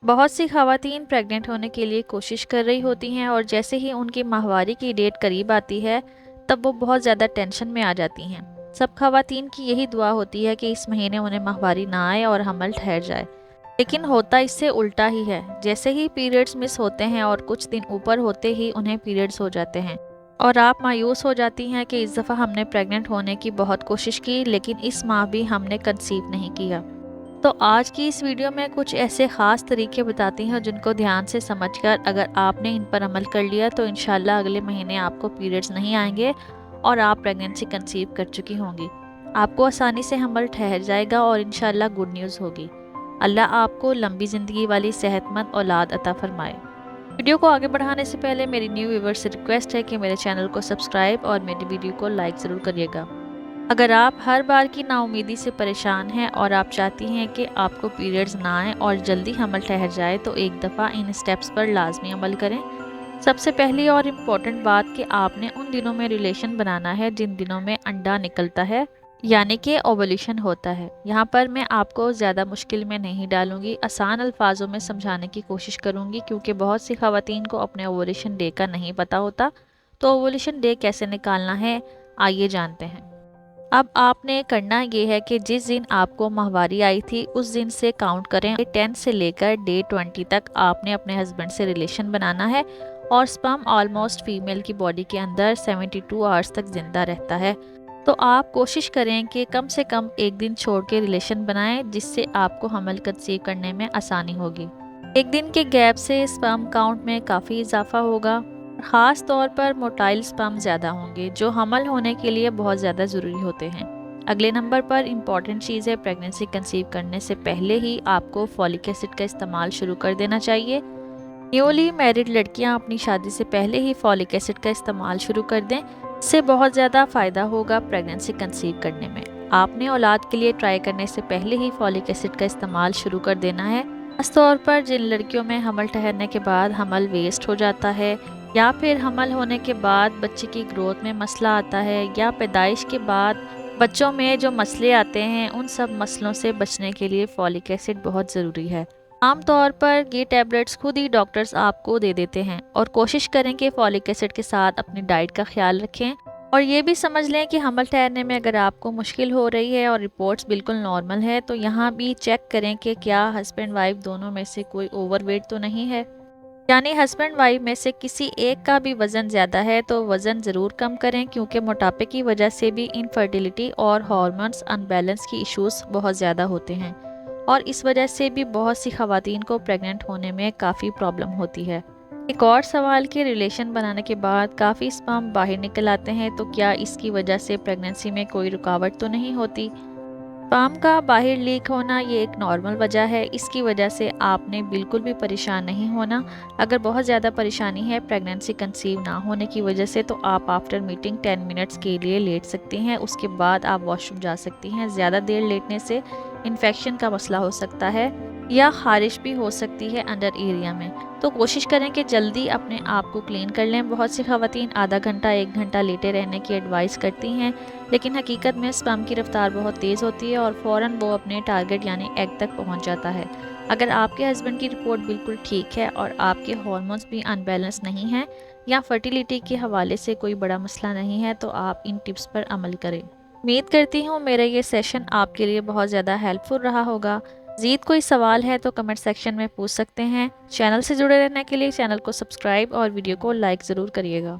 बहुत सी ख़वातीन प्रेग्नेंट होने के लिए कोशिश कर रही होती हैं और जैसे ही उनकी माहवारी की डेट करीब आती है तब वो बहुत ज़्यादा टेंशन में आ जाती हैं। सब ख़वातीन की यही दुआ होती है कि इस महीने उन्हें माहवारी ना आए और हमल ठहर जाए, लेकिन होता इससे उल्टा ही है। जैसे ही पीरियड्स मिस होते हैं और कुछ दिन ऊपर होते ही उन्हें पीरियड्स हो जाते हैं और आप मायूस हो जाती हैं कि इस दफ़ा हमने प्रेग्नेंट होने की बहुत कोशिश की लेकिन इस माह भी हमने कंसीव नहीं किया। तो आज की इस वीडियो में कुछ ऐसे ख़ास तरीके बताती हैं जिनको ध्यान से समझकर अगर आपने इन पर अमल कर लिया तो इंशाल्लाह अगले महीने आपको पीरियड्स नहीं आएंगे और आप प्रेगनेंसी कंसीव कर चुकी होंगी। आपको आसानी से हमल ठहर जाएगा और इंशाल्लाह गुड न्यूज़ होगी। अल्लाह आपको लंबी ज़िंदगी वाली सेहतमंद औलाद अता फरमाए। वीडियो को आगे बढ़ाने से पहले मेरी न्यू व्यूअर्स से रिक्वेस्ट है कि मेरे चैनल को सब्सक्राइब और मेरी वीडियो को लाइक ज़रूर करिएगा। अगर आप हर बार की नाउमीदी से परेशान हैं और आप चाहती हैं कि आपको पीरियड्स ना आए और जल्दी हमल ठहर जाए तो एक दफ़ा इन स्टेप्स पर लाजमी अमल करें। सबसे पहली और इम्पॉर्टेंट बात कि आपने उन दिनों में रिलेशन बनाना है जिन दिनों में अंडा निकलता है, यानी कि ओवुलेशन होता है। यहाँ पर मैं आपको ज़्यादा मुश्किल में नहीं डालूंगी, आसान अल्फाजों में समझाने की कोशिश करूँगी क्योंकि बहुत सी ख़वातीन को अपने ओवुलेशन डे का नहीं पता होता। तो ओवुलेशन डे कैसे निकालना है, आइए जानते हैं। अब आपने करना ये है कि जिस दिन आपको माहवारी आई थी उस दिन से काउंट करें। डे 10 से लेकर डे 20 तक आपने अपने हस्बैंड से रिलेशन बनाना है और स्पर्म ऑलमोस्ट फीमेल की बॉडी के अंदर 72 आवर्स तक जिंदा रहता है। तो आप कोशिश करें कि कम से कम एक दिन छोड़ के रिलेशन बनाएं जिससे आपको हमल कंसीव करने में आसानी होगी। एक दिन के गैप से स्पर्म काउंट में काफ़ी इजाफा होगा। ख़ास तौर पर मोटाइल स्पर्म ज़्यादा होंगे जो हमल होने के लिए बहुत ज़्यादा ज़रूरी होते हैं। अगले नंबर पर इम्पॉर्टेंट चीज़ है, प्रेगनेंसी कंसीव करने से पहले ही आपको फॉलिक एसिड का इस्तेमाल शुरू कर देना चाहिए। न्यूली मैरिड लड़कियां अपनी शादी से पहले ही फॉलिक एसिड का इस्तेमाल शुरू कर दें, इससे बहुत ज़्यादा फ़ायदा होगा प्रेगनेंसी कंसीव करने में। आपने औलाद के लिए ट्राई करने से पहले ही फॉलिक एसिड का इस्तेमाल शुरू कर देना है। खास तौर पर जिन लड़कियों में हमल ठहरने के बाद हमल वेस्ट हो जाता है या फिर हमल होने के बाद बच्चे की ग्रोथ में मसला आता है या पैदाइश के बाद बच्चों में जो मसले आते हैं, उन सब मसलों से बचने के लिए फॉलिक एसिड बहुत ज़रूरी है। आमतौर पर ये टैबलेट्स खुद ही डॉक्टर्स आपको दे देते हैं और कोशिश करें कि फॉलिक एसिड के साथ अपनी डाइट का ख्याल रखें और ये भी समझ लें कि हमल ठहरने में अगर आपको मुश्किल हो रही है और रिपोर्ट्स बिल्कुल नॉर्मल है तो यहाँ भी चेक करें कि क्या हस्बैंड वाइफ दोनों में से कोई ओवरवेट तो नहीं है, यानी हस्बैंड वाइफ में से किसी एक का भी वज़न ज़्यादा है तो वज़न ज़रूर कम करें क्योंकि मोटापे की वजह से भी इनफर्टिलिटी और हार्मोन्स अनबैलेंस की इश्यूज बहुत ज़्यादा होते हैं और इस वजह से भी बहुत सी ख़वातीन को प्रेग्नेंट होने में काफ़ी प्रॉब्लम होती है। एक और सवाल कि रिलेशन बनाने के बाद काफ़ी स्पर्म बाहर निकल आते हैं तो क्या इसकी वजह से प्रेगनेंसी में कोई रुकावट तो नहीं होती। स्पर्म का बाहर लीक होना ये एक नॉर्मल वजह है, इसकी वजह से आपने बिल्कुल भी परेशान नहीं होना। अगर बहुत ज़्यादा परेशानी है प्रेगनेंसी कंसीव ना होने की वजह से तो आप आफ्टर मीटिंग 10 मिनट्स के लिए लेट सकती हैं, उसके बाद आप वॉशरूम जा सकती हैं। ज़्यादा देर लेटने से इन्फेक्शन का मसला हो सकता है या खारिश भी हो सकती है अंडर एरिया में, तो कोशिश करें कि जल्दी अपने आप को क्लीन कर लें। बहुत सी ख़वातीन आधा घंटा 1 घंटा लेटे रहने की एडवाइस करती हैं लेकिन हकीकत में स्पर्म की रफ्तार बहुत तेज़ होती है और फ़ौरन वो अपने टारगेट यानी एग तक पहुंच जाता है। अगर आपके हस्बैंड की रिपोर्ट बिल्कुल ठीक है और आपके हार्मोन्स भी अनबैलेंस नहीं हैं या फर्टिलिटी के हवाले से कोई बड़ा मसला नहीं है तो आप इन टिप्स पर अमल करें। उम्मीद करती हूँ मेरा ये सेशन आपके लिए बहुत ज़्यादा हेल्पफुल रहा होगा। मज़ीद कोई सवाल है तो कमेंट सेक्शन में पूछ सकते हैं। चैनल से जुड़े रहने के लिए चैनल को सब्सक्राइब और वीडियो को लाइक ज़रूर करिएगा।